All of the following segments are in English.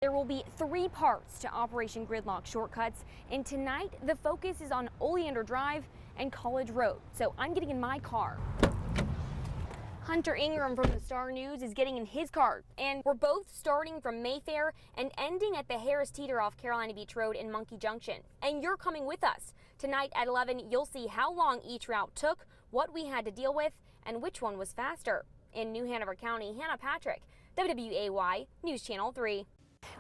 There will be 3 parts to Operation Gridlock Shortcuts, and tonight the focus is on Oleander Drive and College Road. So I'm getting in my car. Hunter Ingram from the Star News is getting in his car, and we're both starting from Mayfair and ending at the Harris Teeter off Carolina Beach Road in Monkey Junction. And you're coming with us. Tonight at 11, you'll see how long each route took, what we had to deal with, and which one was faster. In New Hanover County, Hannah Patrick, WWAY News Channel 3.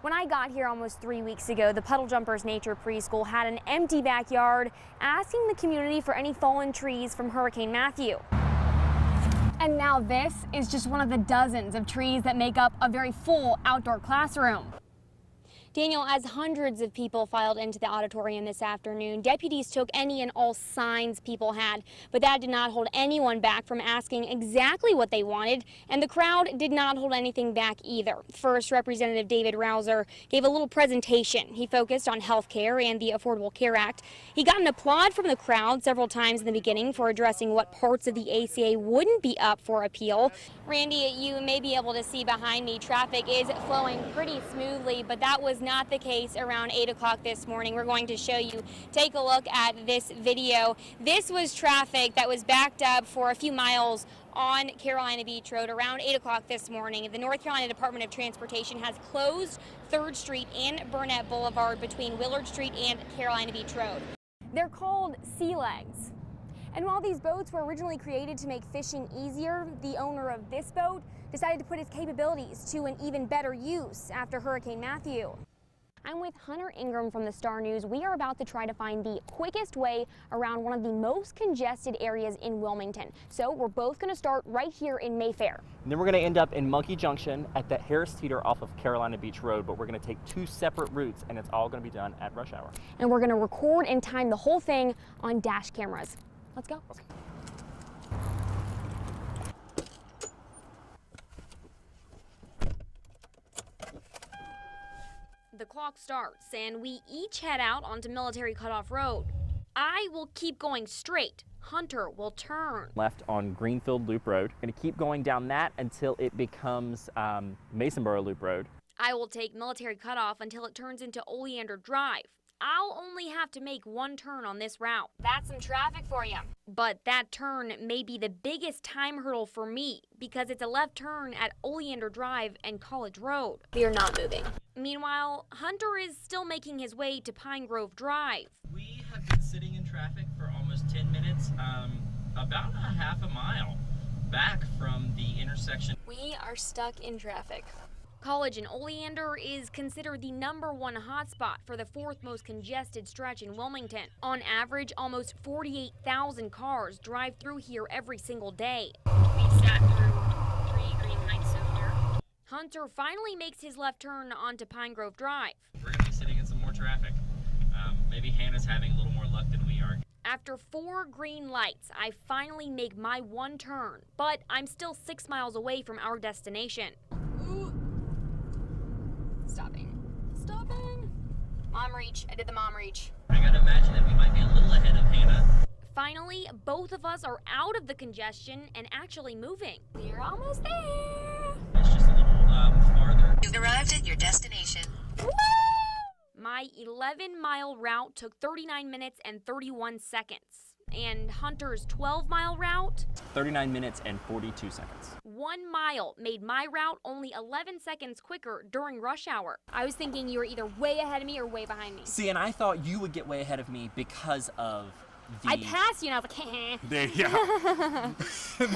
When I got here almost 3 weeks ago, the Puddle Jumpers Nature Preschool had an empty backyard, asking the community for any fallen trees from Hurricane Matthew. And now this is just one of the dozens of trees that make up a very full outdoor classroom. Daniel, as hundreds of people filed into the auditorium this afternoon, deputies took any and all signs people had, but that did not hold anyone back from asking exactly what they wanted, and the crowd did not hold anything back either. First, Representative David Rouser gave a little presentation. He focused on health care and the Affordable Care Act. He got an applaud from the crowd several times in the beginning for addressing what parts of the ACA wouldn't be up for appeal. Randy, you may be able to see behind me, traffic is flowing pretty smoothly, but that was not the case around 8 o'clock this morning. We're going to show you. Take a look at this video. This was traffic that was backed up for a few miles on Carolina Beach Road around 8 o'clock this morning. The North Carolina Department of Transportation has closed 3rd Street and Burnett Boulevard between Willard Street and Carolina Beach Road. They're called sea legs. And while these boats were originally created to make fishing easier, the owner of this boat decided to put its capabilities to an even better use after Hurricane Matthew. I'm with Hunter Ingram from the Star News. We are about to try to find the quickest way around one of the most congested areas in Wilmington. So we're both going to start right here in Mayfair. And then we're going to end up in Monkey Junction at the Harris Teeter off of Carolina Beach Road, but we're going to take 2 separate routes, and it's all going to be done at rush hour. And we're going to record and time the whole thing on dash cameras. Let's go. Okay. The clock starts, and we each head out onto Military Cutoff Road. I will keep going straight. Hunter will turn Left on Greenfield Loop Road. Going to keep going down that until it becomes Masonboro Loop Road. I will take Military Cutoff until it turns into Oleander Drive. I'll only have to make 1 turn on this route. That's some traffic for you. But that turn may be the biggest time hurdle for me because it's a left turn at Oleander Drive and College Road. We are not moving. Meanwhile, Hunter is still making his way to Pine Grove Drive. We have been sitting in traffic for almost 10 minutes, about a half a mile back from the intersection. We are stuck in traffic. College and Oleander is considered the #1 hotspot for the 4th most congested stretch in Wilmington. On average, almost 48,000 cars drive through here every single day. We've sat through 3 green lights so far. Hunter finally makes his left turn onto Pine Grove Drive. We're going to be sitting in some more traffic. Maybe Hannah's having a little more luck than we are. After 4 green lights, I finally make my 1 turn, but I'm still 6 miles away from our destination. Stopping. Mom reach. I did the mom reach. I gotta imagine that we might be a little ahead of Hannah. Finally, both of us are out of the congestion and actually moving. We're almost there. It's just a little farther. You've arrived at your destination. Woo! My 11-mile route took 39 minutes and 31 seconds. And Hunter's 12-mile route? 39 minutes and 42 seconds. 1 mile made my route only 11 seconds quicker during rush hour. I was thinking you were either way ahead of me or way behind me. See, and I thought you would get way ahead of me because of the... I passed you and I was like,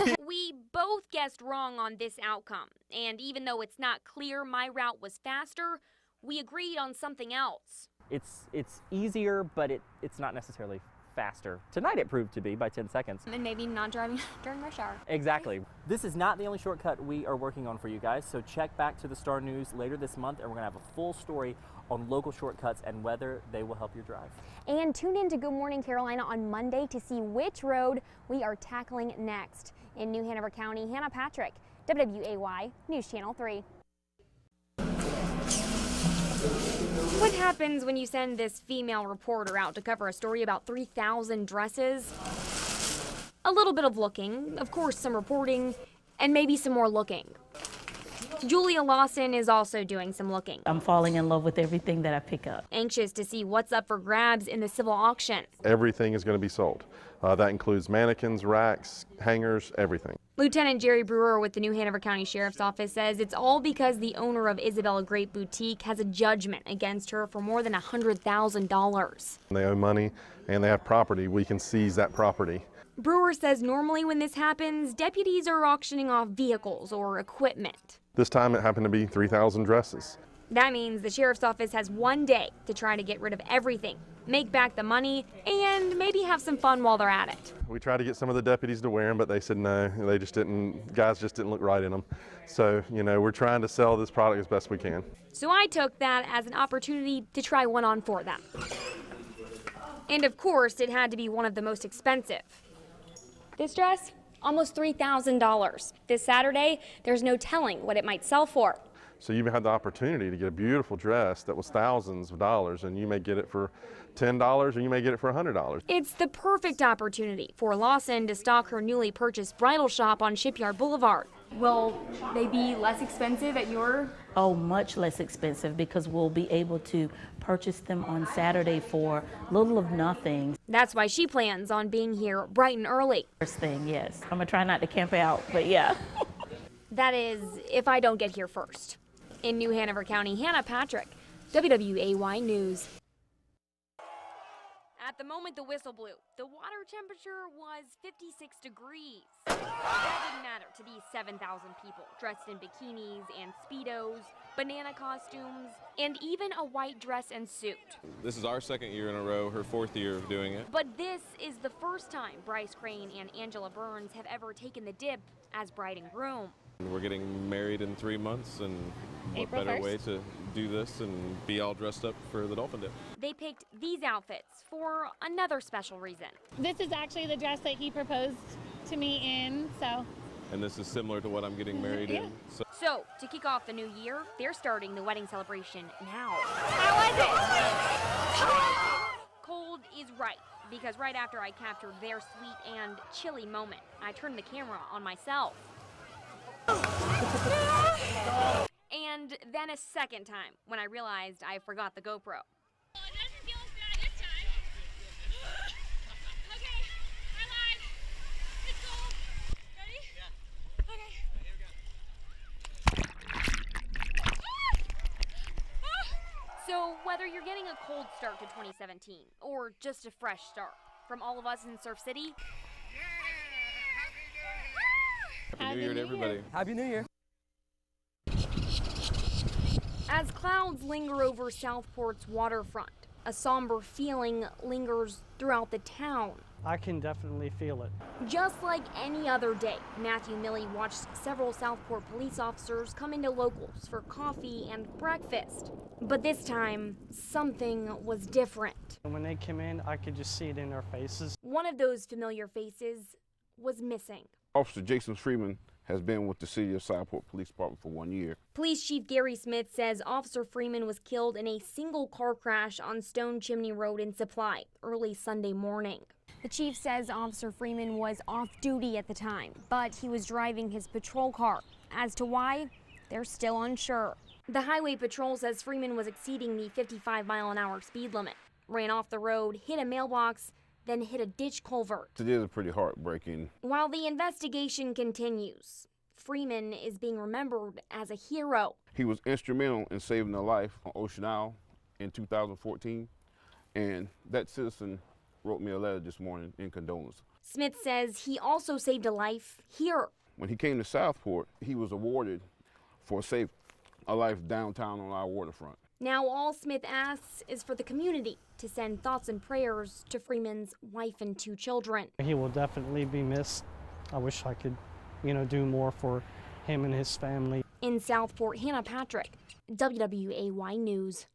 Yeah. We both guessed wrong on this outcome. And even though it's not clear my route was faster, we agreed on something else. It's easier, but it's not necessarily faster. Tonight it proved to be by 10 seconds. And maybe not driving during rush hour. Exactly. This is not the only shortcut we are working on for you guys, so check back to the Star News later this month and we're going to have a full story on local shortcuts and whether they will help your drive. And tune in to Good Morning Carolina on Monday to see which road we are tackling next. In New Hanover County, Hannah Patrick, WWAY News Channel 3. What happens when you send this female reporter out to cover a story about 3,000 dresses? A little bit of looking, of course some reporting, and maybe some more looking. Julia Lawson is also doing some looking, I'm falling in love with everything that I pick up. anxious to see what's up for grabs in the civil auction. Everything is going to be sold. That includes mannequins, racks, hangers, everything. Lieutenant Jerry Brewer with the New Hanover County Sheriff's Office says it's all because the owner of Isabella Grape Boutique has a judgment against her for more than $100,000. They owe money and they have property. We can seize that property. Brewer says normally when this happens, deputies are auctioning off vehicles or equipment. This time it happened to be 3,000 dresses. That means the sheriff's office has one day to try to get rid of everything, make back the money, and maybe have some fun while they're at it. We tried to get some of the deputies to wear them, but they said no. They just didn't, guys just didn't look right in them. So, we're trying to sell this product as best we can. So I took that as an opportunity to try one on for them. And of course, it had to be one of the most expensive. This dress, almost $3,000. This Saturday, there's no telling what it might sell for. So you had the opportunity to get a beautiful dress that was thousands of dollars, and you may get it for $10 or you may get it for $100. It's the perfect opportunity for Lawson to stock her newly purchased bridal shop on Shipyard Boulevard. Will they be less expensive at your? Oh, much less expensive because we'll be able to purchase them on Saturday for little of nothing. That's why she plans on being here bright and early. First thing, yes. I'm gonna try not to camp out, but yeah. That is, if I don't get here first. In New Hanover County, Hannah Patrick, WWAY News. At the moment the whistle blew, the water temperature was 56 degrees. That didn't matter to these 7,000 people dressed in bikinis and Speedos, banana costumes, and even a white dress and suit. This is our second year in a row, her fourth year of doing it. But this is the first time Bryce Crane and Angela Burns have ever taken the dip as bride and groom. We're getting married in 3 months, and what April better 1st? way to do this and be all dressed up for the dolphin dip. They picked these outfits for another special reason. This is actually the dress that he proposed to me in, so. And this is similar to what I'm getting married in. So, to kick off the new year, they're starting the wedding celebration now. How was it? Cold is right, because right after I captured their sweet and chilly moment, I turned the camera on myself. And then a second time, when I realized I forgot the GoPro. Oh, it doesn't feel as bad this time. Okay, I'm live. Let's go. Ready? Yeah. Okay. Here we go. So, whether you're getting a cold start to 2017, or just a fresh start, from all of us in Surf City, Happy New Year to everybody. Happy New Year. as clouds linger over Southport's waterfront, a somber feeling lingers throughout the town. I can definitely feel it. Just like any other day, Matthew Milley watched several Southport police officers come into Locals for coffee and breakfast. But this time, something was different. When they came in, I could just see it in their faces. One of those familiar faces was missing. Officer Jason Freeman has been with the City of Southport Police Department for 1 year. Police Chief Gary Smith says Officer Freeman was killed in a single car crash on Stone Chimney Road in Supply early Sunday morning. The chief says Officer Freeman was off duty at the time, but he was driving his patrol car. As to why, they're still unsure. The Highway Patrol says Freeman was exceeding the 55-mile-an-hour speed limit, ran off the road, hit a mailbox, then hit a ditch culvert. It is pretty heartbreaking. While the investigation continues, Freeman is being remembered as a hero. He was instrumental in saving a life on Ocean Isle in 2014, and that citizen wrote me a letter this morning in condolence. Smith says he also saved a life here. When he came to Southport, he was awarded for saving a life downtown on our waterfront. Now all Smith asks is for the community to send thoughts and prayers to Freeman's wife and 2 children. He will definitely be missed. I wish I could, do more for him and his family. In Southport, Hannah Patrick, WWAY News.